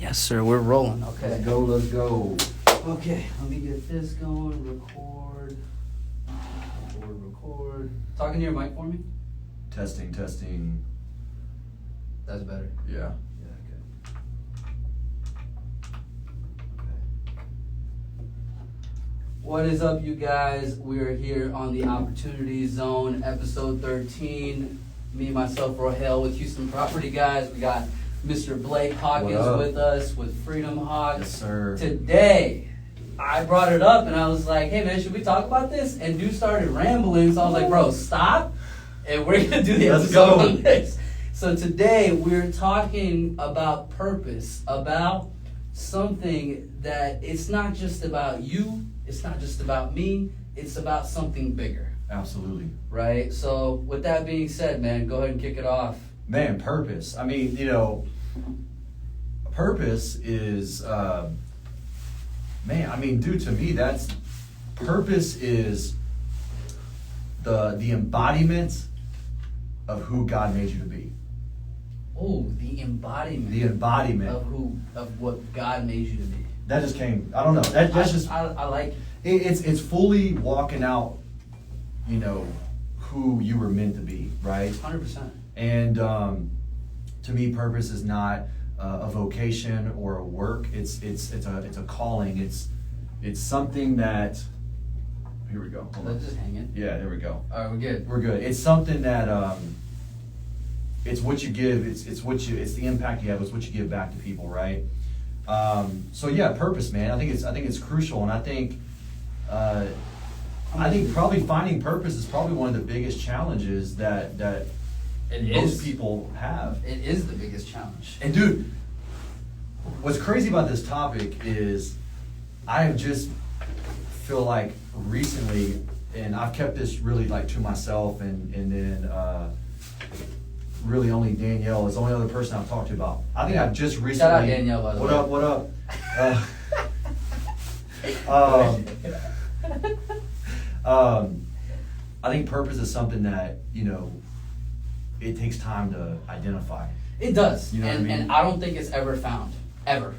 Yes, sir. We're rolling. Okay. Let's go, let's go. Okay, let me get this going. Record. Record. Talking to your mic for me? Testing, testing. That's better. Yeah. Yeah, okay. What is up, you guys? We are here on the Opportunity Zone, episode 13. Me, myself, Rohel with Houston Property Guys. We got Mr. Blake Hawkins with us with Freedom Hawks. Yes, sir. Today, I brought it up and I was like, hey man, should we talk about this? And dude started rambling, so I was like, bro, stop. And we're going to do the episode on this. So today, we're talking about purpose, about something that it's not just about you, it's not just about me, it's about something bigger. Absolutely. Right? So with that being said, man, go ahead and kick it off. Man, purpose. I mean, purpose is, dude, to me, purpose is the embodiment of who God made you to be. Oh, the embodiment. The embodiment of what God made you to be. That just came. I don't know. That's just. I like it's fully walking out. Who you were meant to be, right? 100%. And to me, purpose is not a vocation or a work. It's a calling. It's something that. Here we go. Hold on. Let's just hang it. Yeah, there we go. All right, we're good. We're good. It's something that it's what you give. It's the impact you have. It's what you give back to people, right? So yeah, purpose, man. I think it's crucial, and I think probably finding purpose is probably one of the biggest challenges that most people have. It is the biggest challenge. And dude, what's crazy about this topic is I have just feel like recently, and I've kept this really like to myself, and then really only Danielle is the only other person I've talked to about. I think I've just recently. Shout out Danielle, by the way. What up? I think purpose is something that, it takes time to identify. It does. You know what I mean? And I don't think it's ever found. Ever.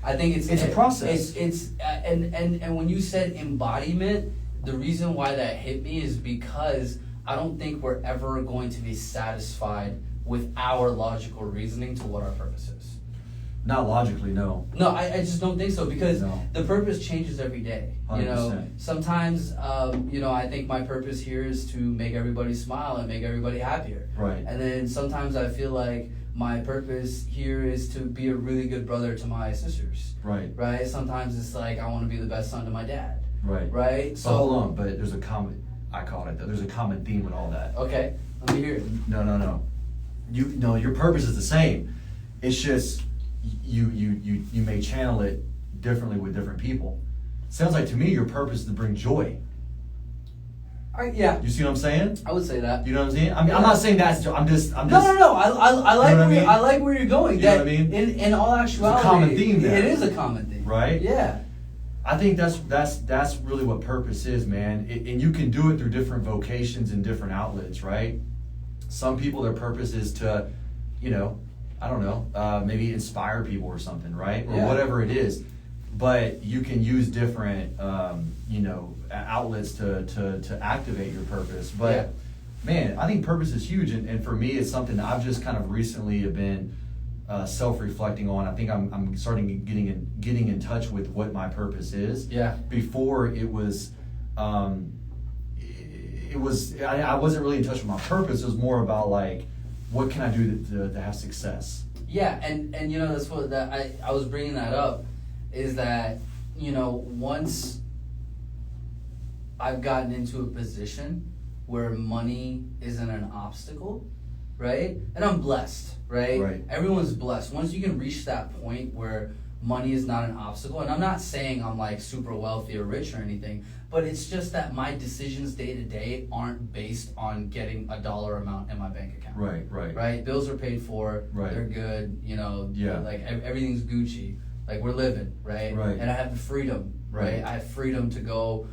I think it's a process. And when you said embodiment, the reason why that hit me is because I don't think we're ever going to be satisfied with our logical reasoning to what our purpose is. Not logically, no. No, I just don't think so, because No. the purpose changes every day. 100%. Sometimes, I think my purpose here is to make everybody smile and make everybody happier. Right. And then sometimes I feel like my purpose here is to be a really good brother to my sisters. Right. Right? Sometimes it's like I want to be the best son to my dad. Right. Right? So hold on, but there's a common theme with all that. Okay, let me hear it. No. Your purpose is the same. It's just you may channel it differently with different people. Sounds like to me your purpose is to bring joy. All right, yeah. You see what I'm saying? I would say that. You know what I'm saying? I mean, I'm not saying that's. I'm just. No. I like You know what I mean? I like where you're going. You know what I mean? In all actuality, There's a common theme there. It is a common theme, Right? Yeah. I think that's really what purpose is, man. And you can do it through different vocations and different outlets, right? Some people, their purpose is to, I don't know, maybe inspire people or something, right? Or whatever it is. But you can use different, outlets to activate your purpose. But man, I think purpose is huge, and for me, it's something that I've just kind of recently have been self-reflecting on. I think I'm starting getting in touch with what my purpose is. Yeah. Before it was, I wasn't really in touch with my purpose. It was more about like, what can I do to have success? Yeah, and that's what I was bringing that up, is that once I've gotten into a position where money isn't an obstacle, right? And I'm blessed, right? Right. Everyone's blessed. Once you can reach that point where money is not an obstacle, and I'm not saying I'm like super wealthy or rich or anything, but it's just that my decisions day to day aren't based on getting a dollar amount in my bank account. Right. Right? Bills are paid for, Right. They're good, Yeah. like everything's Gucci. Like we're living, right? Right. And I have the freedom, right? Right. I have freedom to go,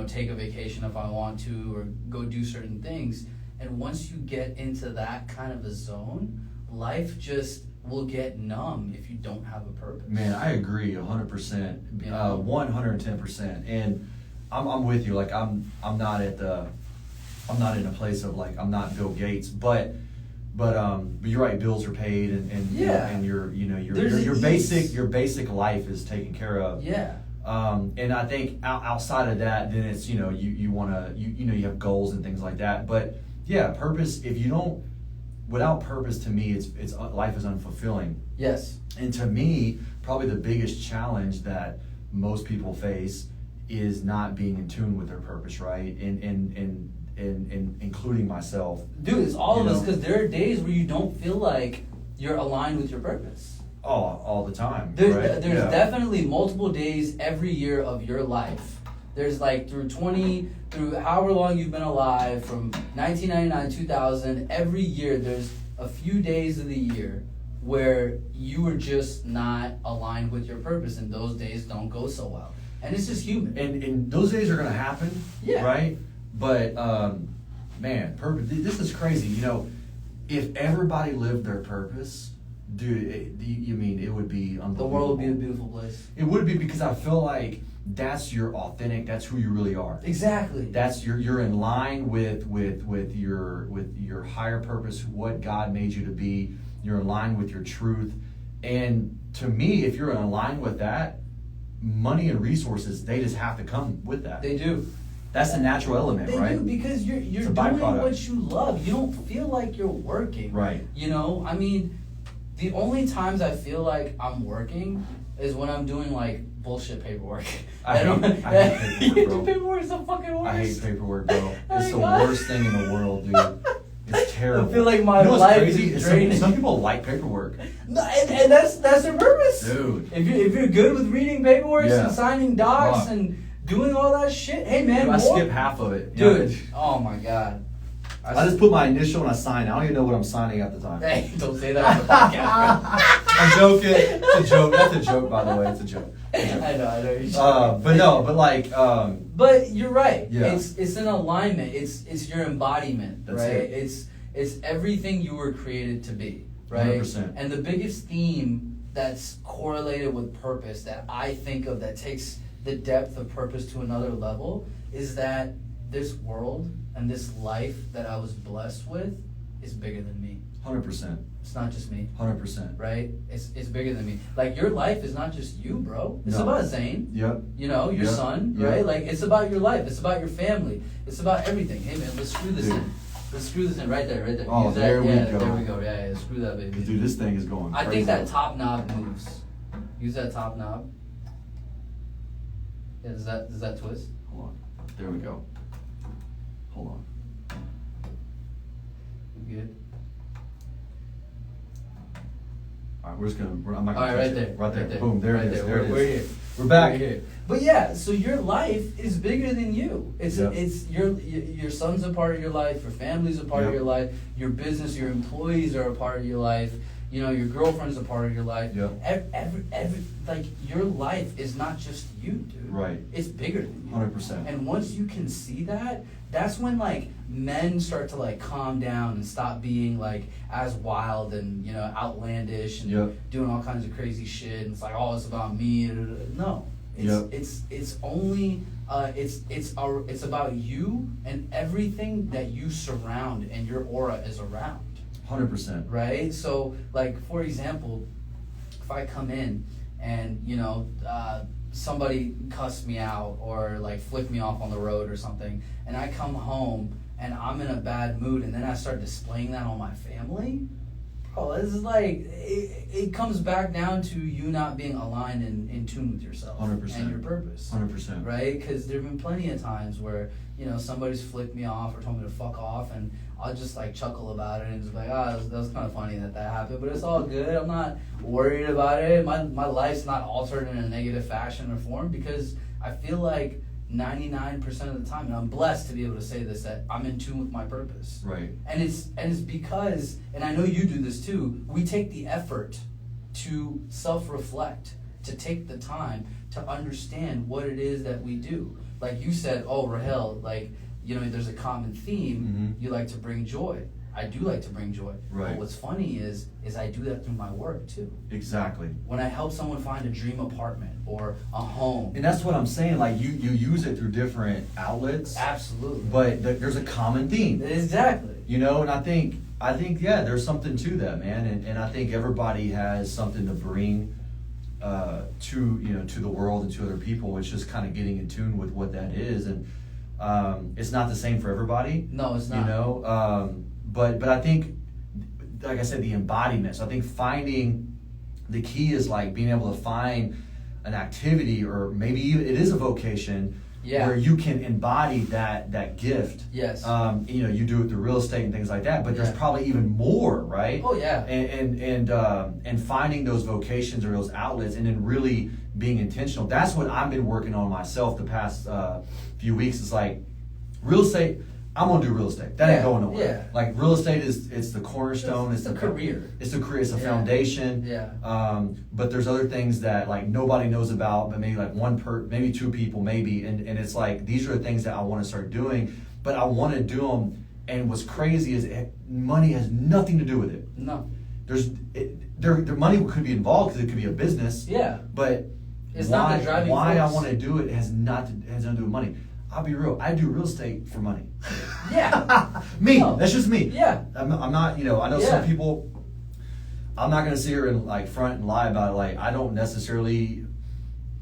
take a vacation if I want to, or go do certain things. And once you get into that kind of a zone, life just will get numb if you don't have a purpose. Man, I agree 100%, Yeah. 110%. And I'm with you. Like I'm not in a place of like I'm not Bill Gates, but you're right. Bills are paid, and Yeah. and your There's your basic life is taken care of. Yeah. And I think outside of that, then it's you want to you have goals and things like that. But yeah, purpose. If you don't, without purpose, to me, it's life is unfulfilling. Yes. And to me, probably the biggest challenge that most people face is not being in tune with their purpose, right? And including myself. Dude, it's all of us, know? because there are days where you don't feel like you're aligned with your purpose. All the time. There's right? Yeah. definitely multiple days every year of your life. There's like through however long you've been alive, from 1999, 2000, every year there's a few days of the year where you are just not aligned with your purpose, and those days don't go so well. And it's just human. And those days are going to happen, Yeah. right? But, man, purpose, this is crazy. If everybody lived their purpose, dude, you mean it would be unbelievable. The world would be a beautiful place. It would be, because I feel like that's your authentic, that's who you really are. Exactly. That's you're in line with your higher purpose, what God made you to be. You're in line with your truth. And to me, if you're in line with that, money and resources, they just have to come with that. They do. That's a natural element, They right? do, because you're It's a doing byproduct. what you love. You don't feel like you're working. Right. I mean, the only times I feel like I'm working is when I'm doing like bullshit paperwork. I hate paperwork, bro. Paperwork's the fucking worst. I hate paperwork, bro. Oh It's my the God. worst thing in the world, dude. It's terrible. I feel like my You know what's life crazy? is Some- draining. Some people like paperwork. No, and that's their purpose. Dude. If you're good with reading paperwork Yeah. and signing docs Fuck. and doing all that shit, hey man, I more- skip half of it. Dude. Oh my God. I just put my initial and I sign. I don't even know what I'm signing at the time. Hey, don't say that on the podcast. I'm joking. It's a joke. That's a joke, by the way. It's a joke. It's a joke. I know. You're But no, but like, But you're right. Yeah. It's an alignment. It's your embodiment, That's right? it. It's everything you were created to be, right? 100%. And the biggest theme that's correlated with purpose that I think of that takes the depth of purpose to another level is that this world and this life that I was blessed with is bigger than me. 100%. It's not just me. 100%. Right? It's bigger than me. Like, your life is not just you, bro. It's No. about Zane. Yep. Your Yep. son, Yep. right? Like, it's about your life. It's about your family. It's about everything. Hey, man, let's screw this Dude. in. Let's screw this in right there. Oh, Use that. there we Yeah, go. there we go. Yeah, screw that, baby. Dude, this thing is going I crazy. think that top knob moves. Use that top knob. Yeah, does that twist? Hold on. There we go. Hold on. You good? All right, we're just gonna. I'm not All gonna right, touch right it. there. Right there. Boom. There right it is. there. There it is. We're here. We're back. We're here. But yeah, so your life is bigger than you. It's Yep. it's your son's a part of your life. Your family's a part of Yep. your life. Your business, your employees are a part of your life. Your girlfriend's a part of your life. Yep. Every like your life is not just you, dude. Right. It's bigger than you. 100%. And once you can see that, that's when like men start to like calm down and stop being like as wild and outlandish and Yep. doing all kinds of crazy shit. And it's like, oh, it's about me. No, Yep. it's only it's about you and everything that you surround and your aura is around. 100%. Right? So, like, for example, if I come in and, somebody cussed me out or, like, flipped me off on the road or something, and I come home and I'm in a bad mood and then I start displaying that on my family, bro, this is like, it comes back down to you not being aligned and in tune with yourself 100%. and your purpose. 100%. Right? Because there have been plenty of times where, somebody's flicked me off or told me to fuck off, and I'll just like chuckle about it and just be like, that was kind of funny that happened, but it's all good. I'm not worried about it. My life's not altered in a negative fashion or form, because I feel like 99% of the time, and I'm blessed to be able to say this, that I'm in tune with my purpose. Right. And it's because, and I know you do this too, we take the effort to self-reflect, to take the time to understand what it is that we do. Like you said, oh, Rahel, like, there's a common theme. Mhm. You like to bring joy. I do like to bring joy. Right. But what's funny is I do that through my work too. Exactly. When I help someone find a dream apartment or a home. And that's what I'm saying. Like you use it through different outlets. Absolutely. But there's a common theme. Exactly. You know, and I think yeah, there's something to that, man. And I think everybody has something to bring to the world and to other people. It's just kind of getting in tune with what that is, and it's not the same for everybody. No, it's not. You know, but I think, like I said, the embodiment. So I think finding the key is like being able to find an activity, or maybe even it is a vocation. Yeah. Where you can embody that gift. Yes. You know, you do it through real estate and things like that, but there's probably even more, right? Oh yeah. And finding those vocations or those outlets, and then really being intentional. That's what I've been working on myself the past few weeks. Is like real estate. I'm gonna do real estate. That ain't going nowhere. Yeah. Like real estate it's the cornerstone. It's the career. It's the career. It's the foundation. Yeah. But there's other things that like nobody knows about, but maybe like maybe two people, maybe, and it's like these are the things that I want to start doing, but I want to do them. And what's crazy is money has nothing to do with it. No. The money could be involved because it could be a business. Yeah. But it's not the driving why I force. want to do it has nothing to do with money. I'll be real. I do real estate for money. Yeah. Me. No. That's just me. Yeah. I'm not. You know. I know some people. I'm not gonna sit here and like front and lie about it. Like I don't necessarily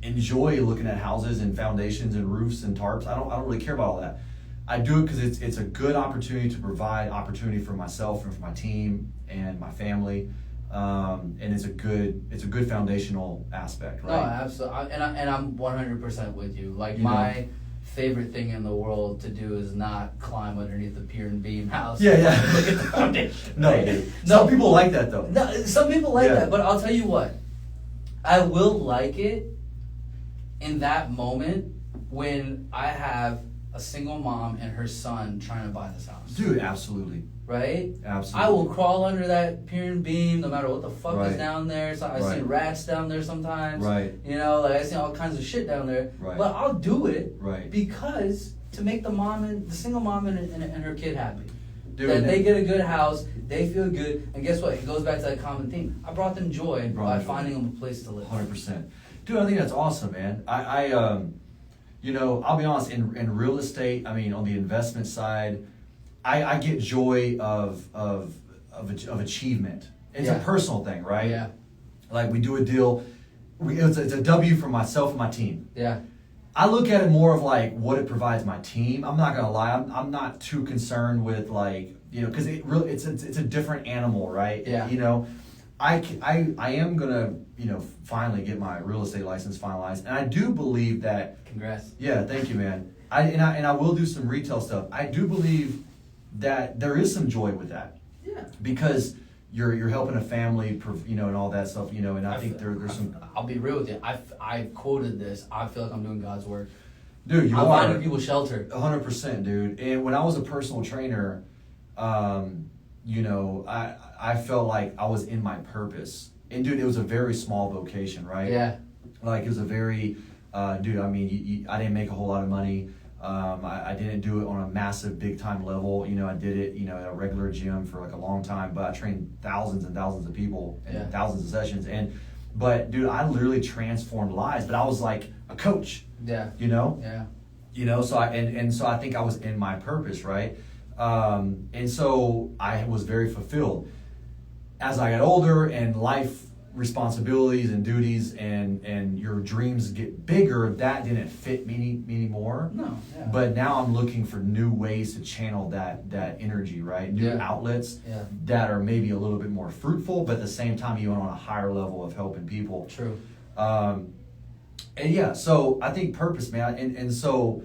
enjoy looking at houses and foundations and roofs and tarps. I don't really care about all that. I do it because it's a good opportunity to provide opportunity for myself and for my team and my family. And it's a good foundational aspect, right? No, absolutely. And I'm 100% with you. Like You know? my favorite thing in the world to do is not climb underneath the pier and beam house. Yeah. Look at the foundation. No, right? dude. No. Some people like that though. No, some people like Yeah. that, but I'll tell you what. I will like it in that moment when I have a single mom and her son trying to buy this house. Dude, absolutely. Right? Absolutely. I will crawl under that pier and beam no matter what the fuck Right. is down there. So I see Right. rats down there sometimes. Right. You know, like I see all kinds of shit down there. Right. But I'll do it Right. because to make the single mom and her kid happy. Dude, that they get a good house, they feel good, and guess what? It goes back to that common theme. I brought them joy by finding them a place to live. 100%. Dude, I think that's awesome, man. I you know, I'll be honest, in real estate, I mean, on the investment side, I get joy of achievement. It's a personal thing, right? Yeah. Like we do a deal, it's a W for myself and my team. Yeah. I look at it more of like what it provides my team. I'm not gonna lie, I'm not too concerned with like, you know, because it's a different animal, right? Yeah. You know, I am gonna, you know, finally get my real estate license finalized, and I do believe that. Congrats. Yeah, thank you, man. I will do some retail stuff. I do believe that there is some joy with that. Yeah. Because you're helping a family, you know, and all that stuff, you know, and I think there's some. I'll be real with you. I quoted this. I feel like I'm doing God's work. Dude, I'm finding people shelter. 100%, dude. And when I was a personal trainer, you know, I felt like I was in my purpose. And dude, it was a very small vocation, right? Yeah. Like it was a very, dude. I mean, I didn't make a whole lot of money. I didn't do it on a massive, big time level. You know, I did it, you know, at a regular gym for like a long time. But I trained thousands and thousands of people and thousands of sessions. But dude, I literally transformed lives. But I was like a coach. Yeah. You know. Yeah. You know, so I think I was in my purpose, right? And so I was very fulfilled. As I got older and life responsibilities and duties and your dreams get bigger, that didn't fit me anymore. No. Yeah. But now I'm looking for new ways to channel that energy, right? New outlets that are maybe a little bit more fruitful, but at the same time even on a higher level of helping people. True. And yeah, so I think purpose, man, and so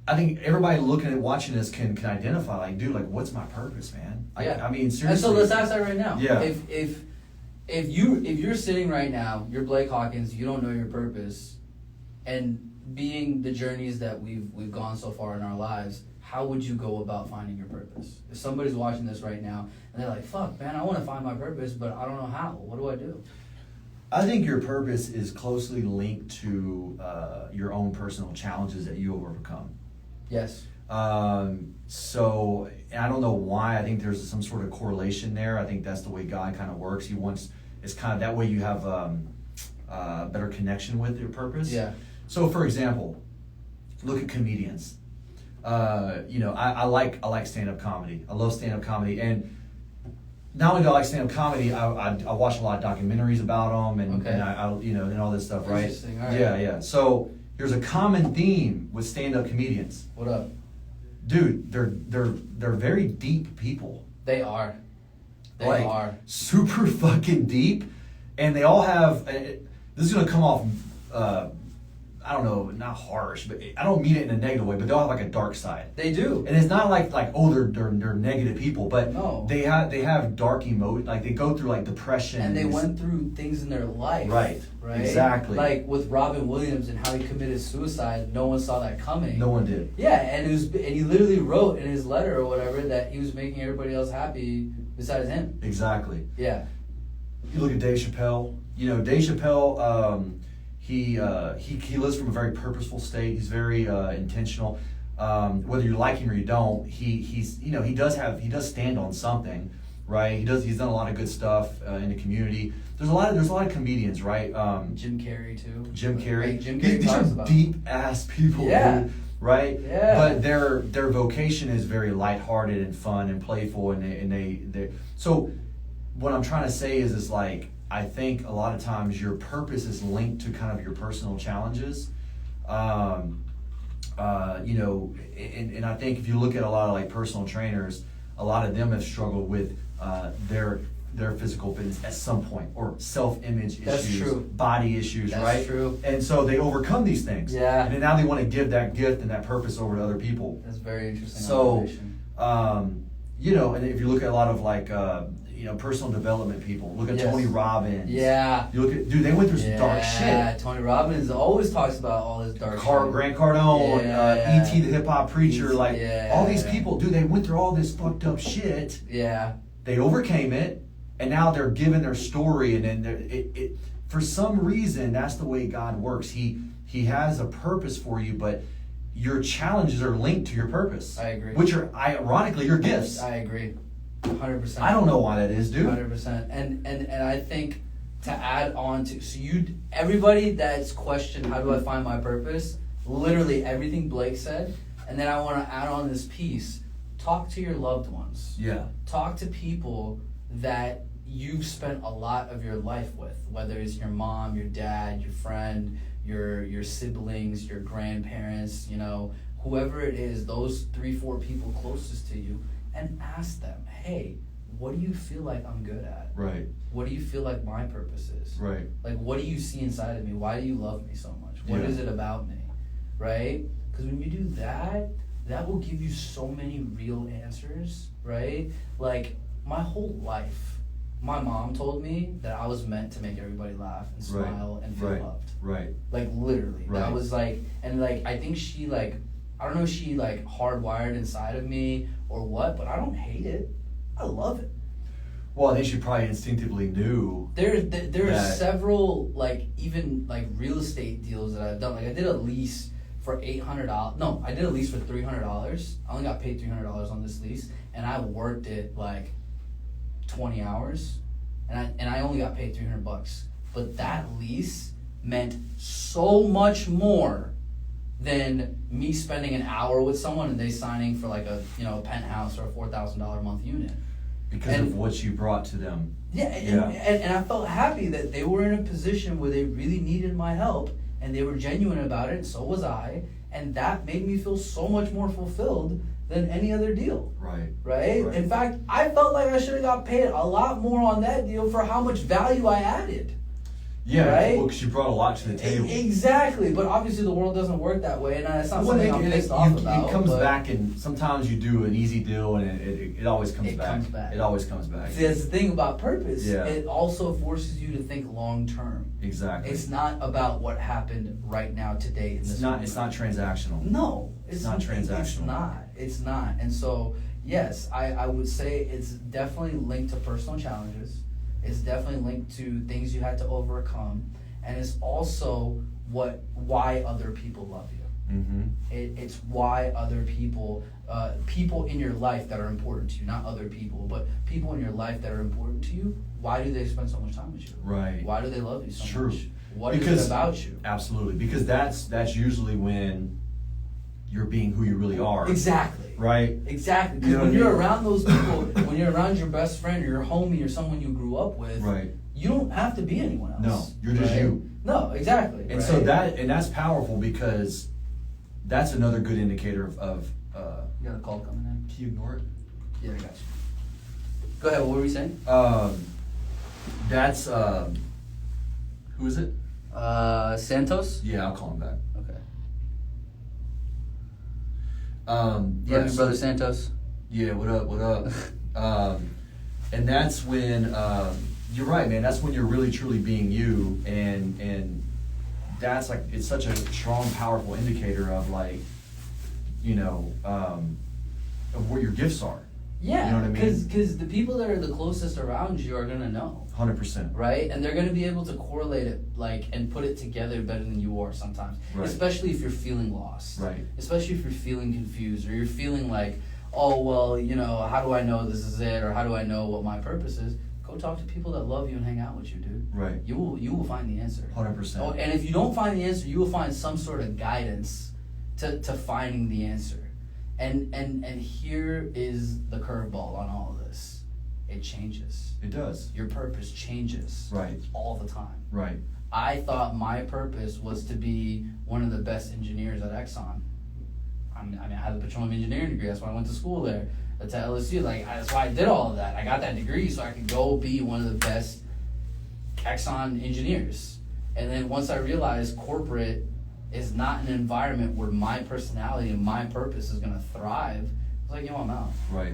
I think everybody watching this can identify, like, dude, like, what's my purpose, man? I mean, seriously. And so let's ask that right now. Yeah. If you're sitting right now, you're Blake Hawkins, you don't know your purpose, and being the journeys that we've gone so far in our lives, how would you go about finding your purpose? If somebody's watching this right now and they're like, fuck, man, I want to find my purpose, but I don't know how. What do I do? I think your purpose is closely linked to your own personal challenges that you have overcome. Yes. So, and I don't know why. I think there's some sort of correlation there. I think that's the way God kind of works. He wants, it's kind of that way you have better connection with your purpose. Yeah. So, for example, look at comedians. I like stand-up comedy. I love stand-up comedy, and not only do I like stand-up comedy, I watch a lot of documentaries about them, and I and all this stuff, right? Interesting. All right. Yeah. So there's a common theme with stand-up comedians. What up? Dude, they're very deep people. They are. They like, are. Super fucking deep, and they all have. This is gonna come off. I don't know, not harsh, but I don't mean it in a negative way, but they all have like a dark side. They do. And it's not like they're negative people, but no. they have dark emotion, like they go through like depression. And they went through things in their life. Right. Exactly. Like with Robin Williams and how he committed suicide, no one saw that coming. No one did. Yeah, and he literally wrote in his letter or whatever that he was making everybody else happy besides him. Exactly. Yeah. You look at Dave Chappelle. Dave Chappelle. He lives from a very purposeful state. He's very intentional. Whether you like him or you don't, he does stand on something, right? He's done a lot of good stuff in the community. There's a lot of comedians, right? Jim Carrey too. Jim Carrey. Jim Carrey These talks are about deep ass people, yeah. dude, right? Yeah. But their vocation is very lighthearted and fun and playful, and they. So what I'm trying to say is like, I think a lot of times your purpose is linked to kind of your personal challenges. And I think if you look at a lot of like personal trainers, a lot of them have struggled with their physical fitness at some point, or self-image That's issues, true. body issues, That's right? true. And so they overcome these things. Yeah. And then now they want to give that gift and that purpose over to other people. That's very interesting. So, observation. and if you look at a lot of like, personal development people, look at Yes. Tony Robbins. Yeah. You look at, dude, they went through some dark shit. Yeah, Tony Robbins always talks about all this dark shit. Grant Cardone, Yeah. E.T. the hip hop preacher, Yeah. all these people, dude, they went through all this fucked up shit. Yeah. They overcame it, and now they're giving their story, and then for some reason, that's the way God works. He has a purpose for you, but your challenges are linked to your purpose. I agree. Which are, ironically, your gifts. I agree. 100%. I don't know why that is, dude. 100%. And I think to add on to, everybody that's questioned, how do I find my purpose? Literally everything Blake said. And then I want to add on this piece. Talk to your loved ones. Yeah. Talk to people that you've spent a lot of your life with, whether it's your mom, your dad, your friend, your siblings, your grandparents, whoever it is, those 3-4 people closest to you, and ask them, hey, what do you feel like I'm good at? Right. What do you feel like my purpose is? Right. Like, what do you see inside of me? Why do you love me so much? What is it about me? Right? Because when you do that, that will give you so many real answers, right? Like, my whole life, my mom told me that I was meant to make everybody laugh and smile and feel loved. Right. Like, literally. Right. That was like, and like, I think she like, I don't know if she like hardwired inside of me or what, but I don't hate it. I love it. Well, I think she probably instinctively knew. There are several like even like real estate deals that I've done. Like I did a lease for $800. No, I did a lease for $300. I only got paid $300 on this lease, and I worked it like 20 hours, and I only got paid $300. But that lease meant so much more than me spending an hour with someone and they signing for like a penthouse or a $4,000 a month unit. Because of what you brought to them. Yeah, and I felt happy that they were in a position where they really needed my help, and they were genuine about it, and so was I, and that made me feel so much more fulfilled than any other deal. Right? In fact, I felt like I should have got paid a lot more on that deal for how much value I added. Yeah, right? Well, because you brought a lot to the table. Exactly, but obviously the world doesn't work that way, and it's not something I'm pissed off about. It comes back, and sometimes you do an easy deal, and it always comes back. It always comes back. See, that's the thing about purpose. Yeah. It also forces you to think long term. Exactly. It's not about what happened right now, today, in this moment. It's not transactional. No, it's not transactional. It's not. And so, yes, I would say it's definitely linked to personal challenges. It's definitely linked to things you had to overcome, and it's also why other people love you. It's why other people, people in your life that are important to you, not other people, but people in your life that are important to you, why do they spend so much time with you? Right. Why do they love you so True. much? What is it about you? Absolutely. Because that's usually when you're being who you really are. Exactly. Right? Exactly. Because when you're around those people, when you're around your best friend or your homie or someone you grew up with, right, you don't have to be anyone else. No, you're just you. No, exactly. And so that's powerful, because that's another good indicator of you got a call coming in? Can you ignore it? Yeah, I got you. Go ahead, what were we saying? That's who is it? Santos? Yeah, I'll call him back. Okay. Yeah, your brother Santos? Yeah, what up? And that's when you're right, man. That's when you're really truly being you, and that's like, it's such a strong, powerful indicator of, like, you know, of what your gifts are. Yeah, you know what I mean? Because the people that are the closest around you are gonna know. 100%. Right, and they're gonna be able to correlate it, like, and put it together better than you are sometimes. Right. Especially if you're feeling lost. Right. Especially if you're feeling confused, or you're feeling like, oh well, you know, how do I know this is it, or how do I know what my purpose is? Go talk to people that love you and hang out with you, dude. Right. You will find the answer. 100%. Oh, and if you don't find the answer, you will find some sort of guidance to finding the answer. And here is the curveball on all of this. It changes. It does. Your purpose changes. Right. All the time. Right. I thought my purpose was to be one of the best engineers at Exxon. I mean, I had a petroleum engineering degree. That's why I went to school there. That's at LSU. Like, that's why I did all of that. I got that degree so I could go be one of the best Exxon engineers. And then once I realized corporate is not an environment where my personality and my purpose is going to thrive, I was like, yo, I'm out. Right.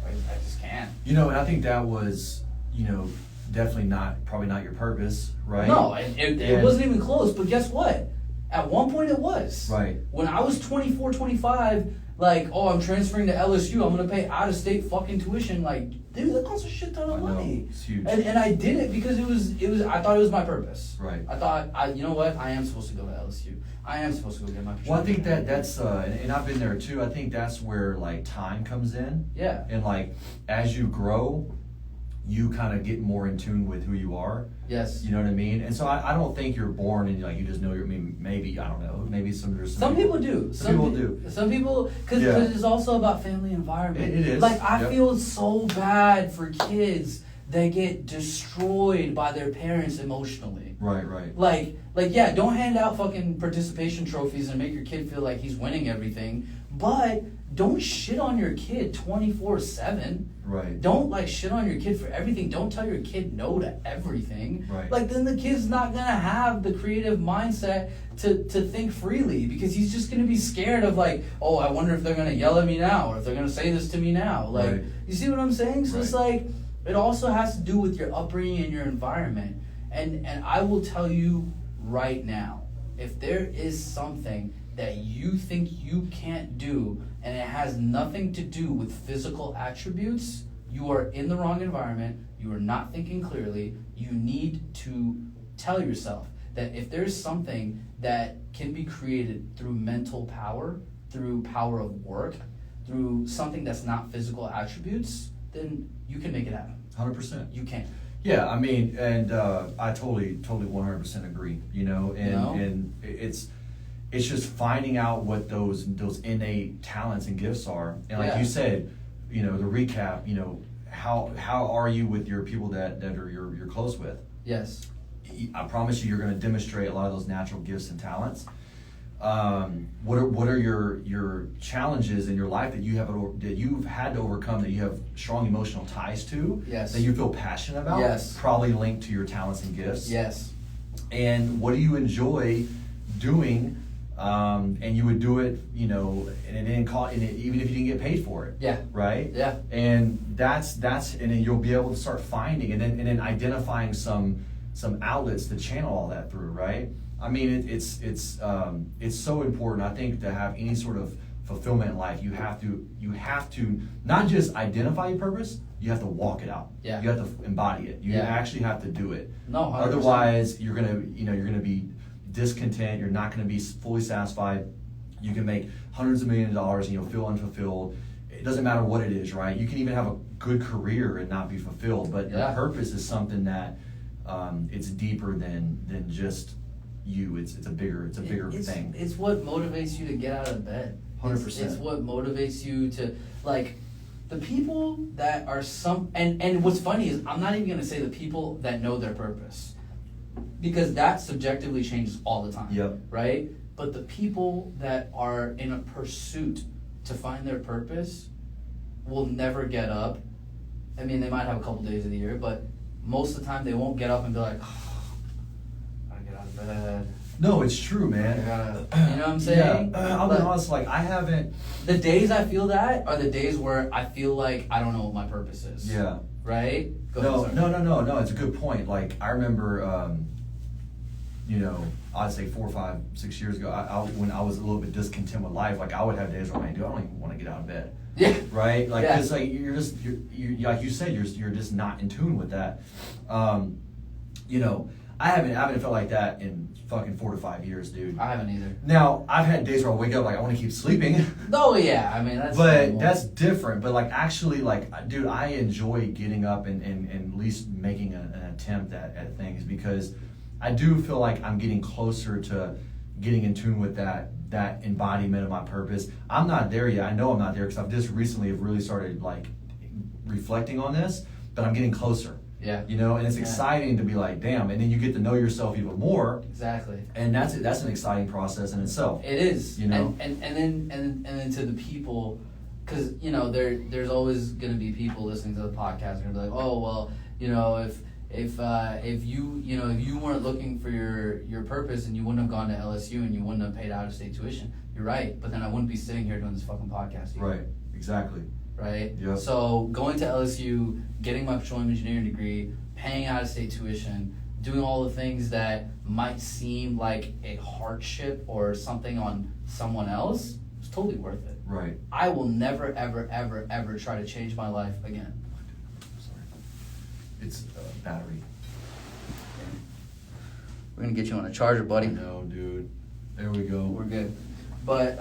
I just can't. You know, and I think that was, you know, definitely probably not your purpose, right? No, it wasn't even close, but guess what? At one point it was. Right. When I was 24, 25, like, oh, I'm transferring to LSU, I'm going to pay out-of-state fucking tuition, like, dude, that costs a shit ton of money. It's huge. And I did it because it was I thought it was my purpose. Right. I thought, you know what, I am supposed to go to LSU. I am supposed to go get my Well, I think that's and I've been there too. I think that's where, like, time comes in. Yeah. And, like, as you grow, you kind of get more in tune with who you are. Yes. You know what I mean? And so I don't think you're born and, like, you just know I mean, maybe, I don't know, maybe there's some people do. Some people do. Some people, because it's also about family environment. It is. Like, I feel so bad for kids that get destroyed by their parents emotionally. Right, right. Like, yeah, don't hand out fucking participation trophies and make your kid feel like he's winning everything, but don't shit on your kid 24/7. Right. Don't, like, shit on your kid for everything. Don't tell your kid no to everything. Right. Like, then the kid's not gonna have the creative mindset to think freely, because he's just gonna be scared of, like, oh, I wonder if they're gonna yell at me now, or if they're gonna say this to me now. Like, Right. You see what I'm saying? So it's like, it also has to do with your upbringing and your environment. And I will tell you right now, if there is something that you think you can't do and it has nothing to do with physical attributes, you are in the wrong environment, you are not thinking clearly. You need to tell yourself that if there's something that can be created through mental power, through power of work, through something that's not physical attributes, then you can make it happen. 100%. You can. Yeah, I mean, and I totally 100% agree, you know, and it's just finding out what those innate talents and gifts are. And like you said, you know, the recap, you know, how are you with your people that are you're close with? Yes. I promise you, you're going to demonstrate a lot of those natural gifts and talents. What are your challenges in your life that you've had to overcome, that you have strong emotional ties to? Yes. That you feel passionate about? Yes. Probably linked to your talents and gifts. Yes. And what do you enjoy doing? And you would do it, you know, and it didn't even if you didn't get paid for it. Yeah. Right. Yeah. And that's and then you'll be able to start finding and then identifying some outlets to channel all that through. Right. I mean, it's so important, I think, to have any sort of fulfillment in life. You have to not just identify your purpose, you have to walk it out. Yeah. You have to embody it. You actually have to do it. No, 100%. Otherwise, you're gonna be discontent. You're not gonna be fully satisfied. You can make hundreds of millions of dollars and you'll feel unfulfilled. It doesn't matter what it is, right? You can even have a good career and not be fulfilled, but your purpose is something that it's deeper than just you. It's a bigger thing. It's what motivates you to get out of bed. 100%. It's what motivates you to, like, the people that are and what's funny is I'm not even gonna say the people that know their purpose, because that subjectively changes all the time. Yep. Right? But the people that are in a pursuit to find their purpose will never get up. I mean, they might have a couple days of the year, but most of the time they won't get up and be like, oh, I gotta get out of bed. No, it's true, man. You know what I'm saying? Yeah, I'll be honest, like, I haven't... The days I feel that are the days where I feel like I don't know what my purpose is. Yeah. Right? No, it's a good point. Like, I remember, I'd say 4, 5, 6 years ago, when I was a little bit discontent with life, like, I would have days where I'm like, dude, I don't even want to get out of bed. Yeah. Right? Like, it's like, you're like you said, you're just not in tune with that. I haven't felt like that in fucking 4 to 5 years, dude. I haven't either. Now, I've had days where I wake up like I want to keep sleeping. Oh yeah, I mean that's. But normal. that's different. But like actually, like, dude, I enjoy getting up and at least making an attempt at things, because I do feel like I'm getting closer to getting in tune with that embodiment of my purpose. I'm not there yet. I know I'm not there because I've just recently have really started like reflecting on this, but I'm getting closer. Yeah. And it's exciting to be like, damn, and then you get to know yourself even more. Exactly. And that's an exciting process in itself. It is. And then to the people, because there's always gonna be people listening to the podcast and gonna be like, oh well, if you weren't looking for your purpose and you wouldn't have gone to LSU and you wouldn't have paid out of state tuition, you're right. But then I wouldn't be sitting here doing this fucking podcast either. Right. Exactly. Right? Yep. So going to LSU, getting my petroleum engineering degree, paying out of state tuition, doing all the things that might seem like a hardship or something on someone else, it's totally worth it. Right. I will never, ever, ever, ever try to change my life again. Sorry. It's battery. We're gonna get you on a charger, buddy. No, dude. There we go. We're good. But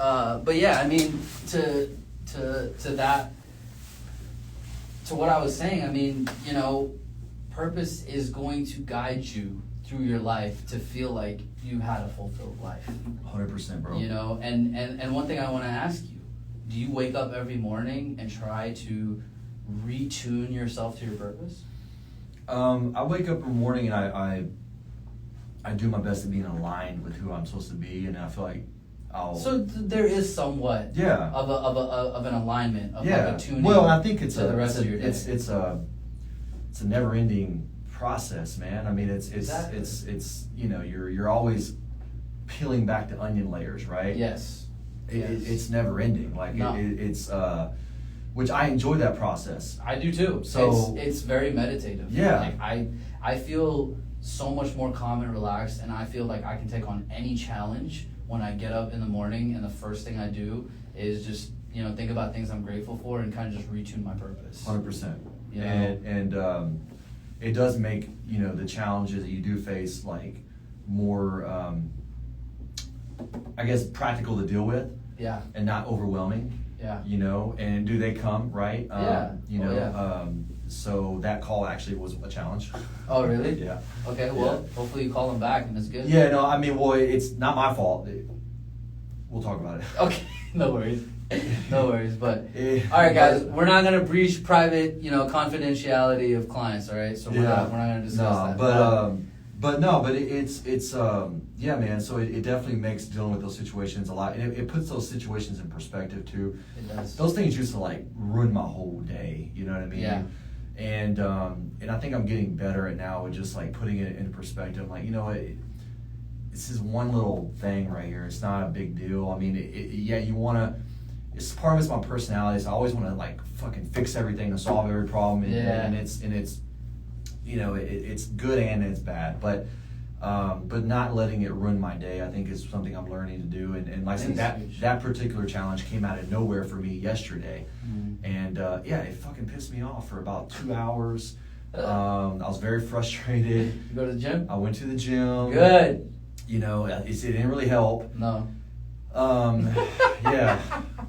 yeah, I mean, to that, to what I was saying, I mean, purpose is going to guide you through your life to feel like you had a fulfilled life. 100%, bro. And one thing I want to ask you, do you wake up every morning and try to retune yourself to your purpose? I wake up in the morning and I do my best to be aligned with who I'm supposed to be, and I feel like there is somewhat of an alignment of like a tuning. Well, I think it's to the rest of your day. It's a never-ending process, man. I mean, Exactly. it's you're always peeling back the onion layers, right? Yes. It's never ending. Like No. it's which I enjoy that process. I do too. So it's very meditative. Yeah. Like I feel so much more calm and relaxed, and I feel like I can take on any challenge when I get up in the morning, and the first thing I do is just think about things I'm grateful for and kind of just retune my purpose. 100%. You know? And it does make the challenges that you do face like more I guess practical to deal with. Yeah. And not overwhelming. Yeah. And do they come, right? Yeah. So that call actually was a challenge. Oh, really? Yeah. Okay, well, hopefully you call them back and it's good. Yeah, no, I mean, well, it's not my fault. We'll talk about it. Okay, no worries. No worries, but Yeah. all right, guys, we're not gonna breach private, confidentiality of clients. All right, so we're not gonna discuss that. But it's yeah, man. So it definitely makes dealing with those situations a lot, and it puts those situations in perspective too. It does. Those things used to like ruin my whole day. You know what I mean? Yeah. And I think I'm getting better at now with just like putting it in perspective. Like, this is one little thing right here. It's not a big deal. I mean, yeah, you want to. It's part of it's my personality. So I always want to like fucking fix everything and solve every problem. And it's it's good and it's bad. But not letting it ruin my day, I think, is something I'm learning to do. And like I said, that particular challenge came out of nowhere for me yesterday. Mm-hmm. And it fucking pissed me off for about 2 hours. I was very frustrated. You go to the gym? I went to the gym. Good. It didn't really help. No. Yeah.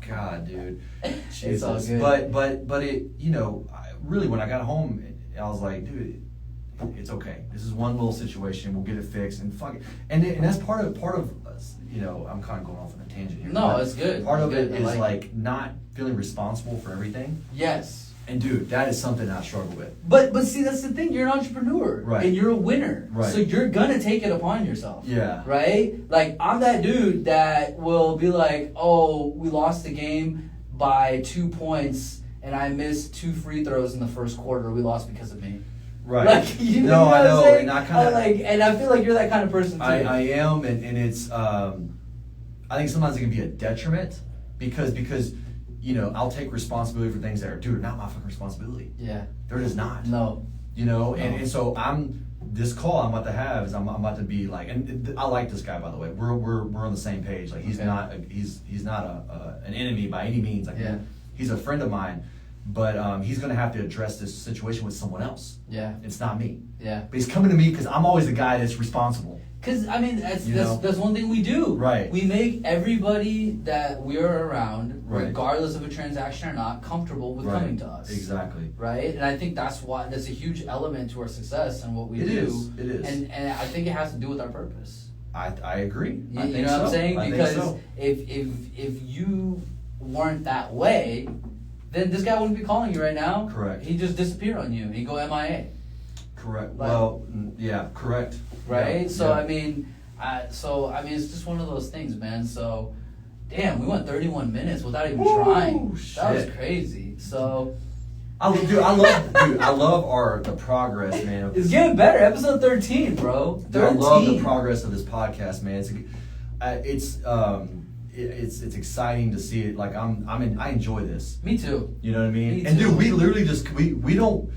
God, dude. Jesus. It's all good. But it, really, when I got home, I was like, dude, it's okay. This is one little situation. We'll get it fixed and fuck it. And that's part of I'm kind of going off on a tangent here. No, it's good. Part of It's it good. is like not feeling responsible for everything. Yes. And dude, that is something I struggle with. But see, that's the thing. You're an entrepreneur, Right? And you're a winner, Right? So you're gonna take it upon yourself, Yeah. right? Like I'm that dude that will be like, "Oh, we lost the game by 2 points, and I missed 2 free throws in the first quarter. We lost because of me." Right. Like, you know No, what I I'm know, saying? and I kind of and I feel like you're that kind of person too. I am, and it's I think sometimes it can be a detriment because I'll take responsibility for things that are, dude, not my fucking responsibility. Yeah. They're just not. No. And so this call I'm about to have is I'm about to be like, and I like this guy, by the way. We're on the same page. Like he's Okay. not an enemy by any means. Like Yeah. he's a friend of mine, but he's gonna have to address this situation with someone else. Yeah. It's not me. Yeah. But he's coming to me because I'm always the guy that's responsible. Because You know? that's one thing we do. Right. We make everybody that we're around, Right. regardless of a transaction or not, comfortable with Right. coming to us. Exactly. Right. And I think that's a huge element to our success and what we It do. is. It is. And I think it has to do with our purpose. I agree. You, I think you know what I'm so. saying? I think Because so. if you weren't that way, then this guy wouldn't be calling you right now. Correct. He'd just disappear on you. He'd go MIA. Correct. Like- Yeah, correct. Right? Yeah, So yeah. I mean, it's just one of those things, man. So, damn, we went 31 minutes without even Woo, trying. That was shit. crazy. So I love the progress, man. it's getting better. Episode 13, bro. 13. Dude, I love the progress of this podcast, man. It's exciting to see it. Like I enjoy this. Me too. You know what I mean? Me And too. dude, we literally just we don't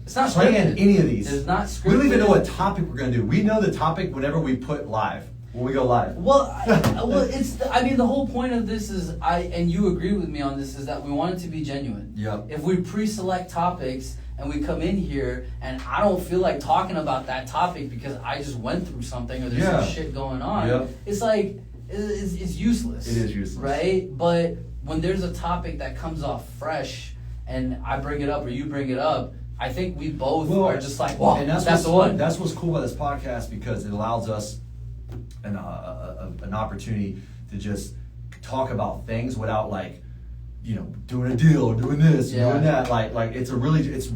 It's not plan scripted. any of these. It's not scripted. We don't even know what topic we're gonna do. We know the topic whenever we put live. When we go live. Well, the whole point of this is and you agree with me on this, is that we want it to be genuine. Yep. If we pre-select topics and we come in here and I don't feel like talking about that topic because I just went through something or there's Yeah. some shit going on, Yep. it's like it's useless. It is useless. right? But when there's a topic that comes off fresh and I bring it up or you bring it up, I think we both are just like, wow, and that's the one. That's what's cool about this podcast, because it allows us an opportunity to just talk about things without doing a deal or doing this or Yeah. doing that. Like it's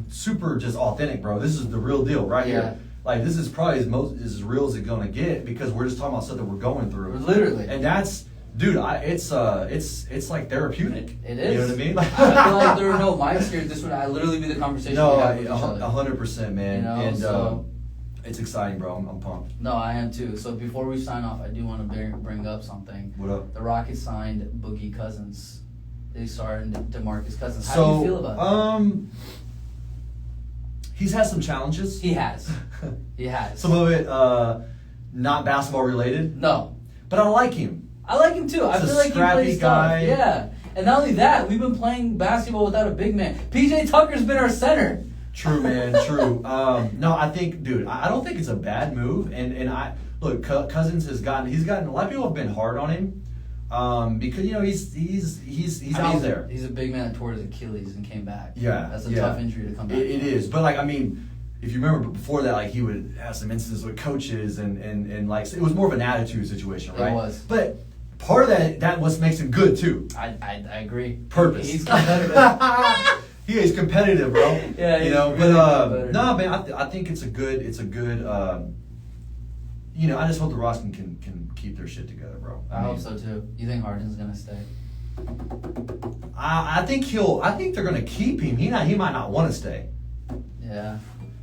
super just authentic, bro. This is the real deal right Yeah. here. Like this is probably as real as it's gonna get, because we're just talking about stuff that we're going through. Literally. And that's, dude, it's like therapeutic. It is. You know what I mean? I feel like there were no mics here. This would literally be the conversation No, we have with each other. 100%, man. You know, and so- it's exciting, bro. I'm pumped. No, I am too. So before we sign off, I do want to bring up something. What up? The Rockets signed Boogie Cousins. They signed DeMarcus Cousins. How do you feel about that? He's had some challenges. He has. He has. Some of it not basketball related, No. but I like him. I like him too. I He's a feel like he scrappy plays guy. tough. Yeah. And not only that, we've been playing basketball without a big man. PJ Tucker's been our center. True, man. True. No, I think, dude, I don't think it's a bad move. And I look, Cousins he's gotten a lot of people have been hard on him, because he's out there. He's a big man that tore his Achilles and came back. Yeah, That's a yeah. tough injury to come back. It is, but if you remember before that, he would have some instances with coaches and it was more of an attitude situation, right? It was. But part of that what makes him good too. I agree. Purpose. He's competitive. He is competitive, bro. Yeah, he's really but competitive. no, man, I think it's a good. I just hope the Rockets can keep their shit together, bro. I hope so too. You think Harden's gonna stay? I think they're gonna keep him. He might not want to stay, Yeah.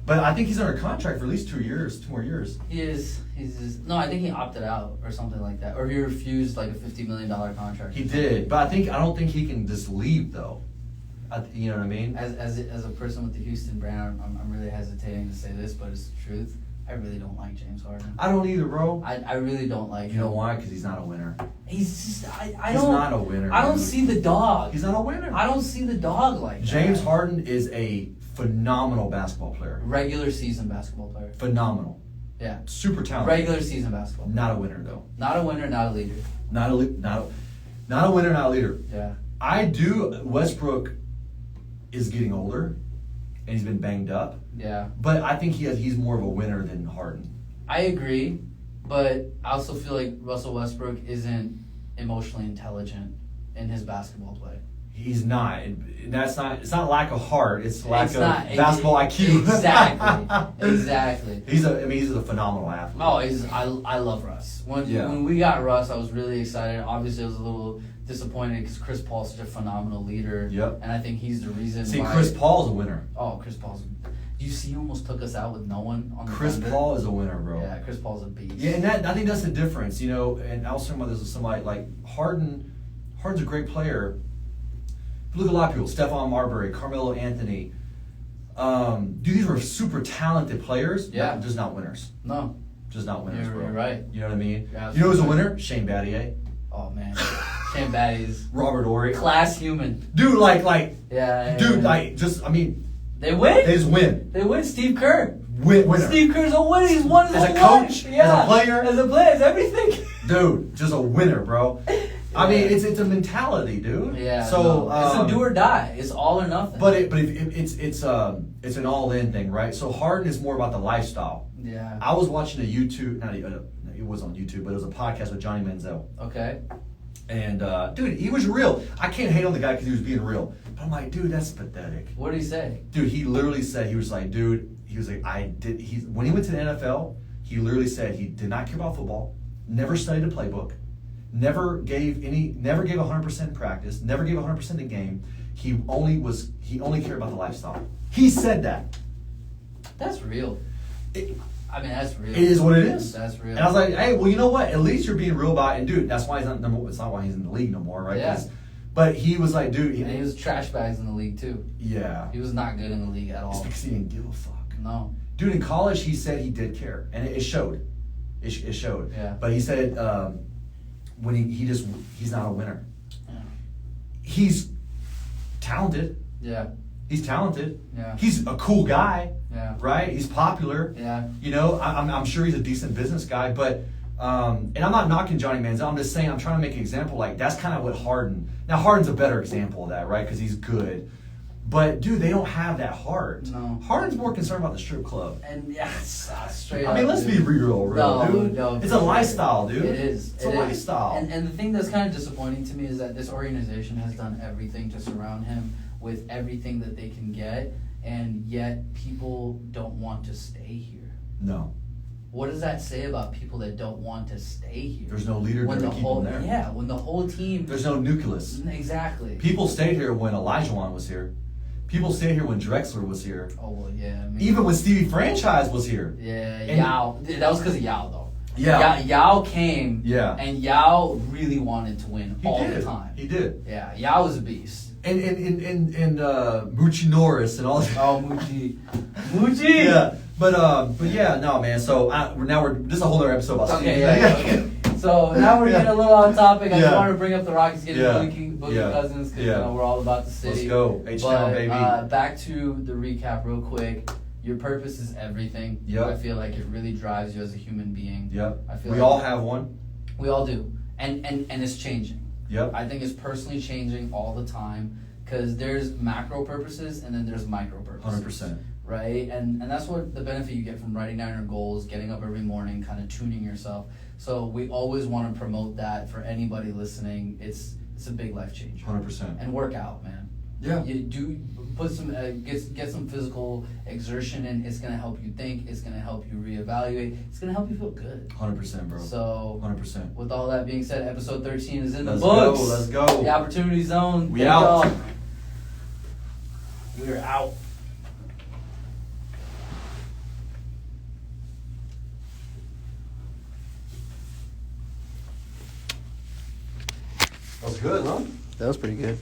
but I think he's under contract for at least 2 more years. He is. No, I think he opted out or something like that, or he refused like a $50 million contract. He did, but I don't think he can just leave though. You know what I mean? As a person with the Houston brand, I'm really hesitating to say this, but it's the truth. I really don't like James Harden. I don't either, bro. I really don't like You know him. why? Because he's not a winner. He's just I He's don't. not a winner, I don't dude. see the dog. He's not a winner. I don't see the dog like that. James Harden is a phenomenal basketball player. Regular season basketball player. Phenomenal. Yeah. Super talented. Regular season basketball. Not a winner though. Not a winner, not a leader. Not a winner, not a leader. Yeah. Westbrook is getting older, and he's been banged up. Yeah. But I think he's more of a winner than Harden. I agree, but I also feel like Russell Westbrook isn't emotionally intelligent in his basketball play. He's not. It's not lack of heart. It's lack of basketball IQ. Exactly. He's a phenomenal athlete. Oh, I love Russ. When we got Russ, I was really excited. Obviously, I was a little disappointed because Chris Paul's such a phenomenal leader. Yep. And I think he's the reason. See, Chris Paul's a winner. Oh, Chris Paul's. You see, he almost took us out with no one on the Chris Thunder. Paul is a winner, bro. Yeah, Chris Paul's a beast. Yeah, and I think that's the difference, you know. And I was talking about this with somebody like Harden. Harden's a great player. Look at a lot of people: Stephon Marbury, Carmelo Anthony. These were super talented players. Yeah, just not winners. No, just not winners, bro. You're right. You know what I mean? Yeah, you know who's a winner? Shane Battier. Oh man, Shane Battier's Robert Horry. Class human. Dude, yeah. Dude, they win. They just win. They win. Steve Kerr. Winner. Steve Kerr's a winner. He's won his as whole a coach, life. Yeah. as a player, as everything. Dude, just a winner, bro. I mean, it's a mentality, dude. Yeah. So it's a do or die. It's all or nothing. But it's an all-in thing, right? So Harden is more about the lifestyle. Yeah. I was watching a YouTube, it was on YouTube, but it was a podcast with Johnny Manziel. Okay. And dude, he was real. I can't hate on the guy because he was being real. But I'm like, dude, that's pathetic. What did he say? Dude, he literally said, when he went to the NFL, he literally said he did not care about football, never studied a playbook, never gave 100% practice, never gave 100% the game. He only cared about the lifestyle. He said that. That's real. That's real. It is what it is. That's real. And I was like, hey, well, you know what? At least you're being real about it. And dude, that's why he's not. It's not why he's in the league no more, right? Yeah. But he was like, dude. And he was trash bags in the league too. Yeah. He was not good in the league at all. It's because he didn't give a fuck. No. Dude, in college, he said he did care, and it showed. It showed. Yeah. But he said when he's not a winner. Yeah. He's talented. Yeah. He's talented. Yeah. He's a cool guy. Yeah. Right? He's popular. Yeah. You know, I'm sure he's a decent business guy, but and I'm not knocking Johnny Manziel. I'm just saying I'm trying to make an example. Like that's kind of what Harden. Now Harden's a better example of that, right? Because he's good. But dude, they don't have that heart. No. Harden's more concerned about the strip club. And yeah, straight up. I mean, let's be real, dude. No, it's a lifestyle, dude. It is. It's a lifestyle. And the thing that's kind of disappointing to me is that this organization has done everything to surround him with everything that they can get, and yet people don't want to stay here. No. What does that say about people that don't want to stay here? There's no leader there to keep them there. Yeah, when the whole team... There's no nucleus. Exactly. People stayed here when Olajuwon was here. People stayed here when Drexler was here. Oh, well, yeah. Even when Stevie Franchise was here. Yeah, Yao. That was because of Yao, though. Yeah. Yao came, yeah. And Yao really wanted to win the time. He did. Yeah, Yao was a beast. And Moochie Norris and all that. Oh, Moochie. Yeah. But yeah, no, man. So this is a whole other episode about Stevie. Okay. So now we're getting a little off topic. I just wanted to bring up the Rockets getting Boogie Cousins because we're all about the city. Let's go, H-Town, baby. Back to the recap real quick. Your purpose is everything. Yep. I feel like it really drives you as a human being. Yep. I feel we all have one. We all do, and it's changing. Yep. I think it's personally changing all the time because there's macro purposes and then there's micro purposes. 100%. Right? And that's what the benefit you get from writing down your goals, getting up every morning, kind of tuning yourself. So we always want to promote that for anybody listening. It's a big life change. 100%. And work out, man. Yeah. You do put some get some physical exertion in. It's gonna help you think. It's gonna help you reevaluate. It's gonna help you feel good. 100%, bro. So 100%. With all that being said, episode 13 is in the books. Let's go. The Opportunity Zone. We out. We're out. That was good, huh? That was pretty good.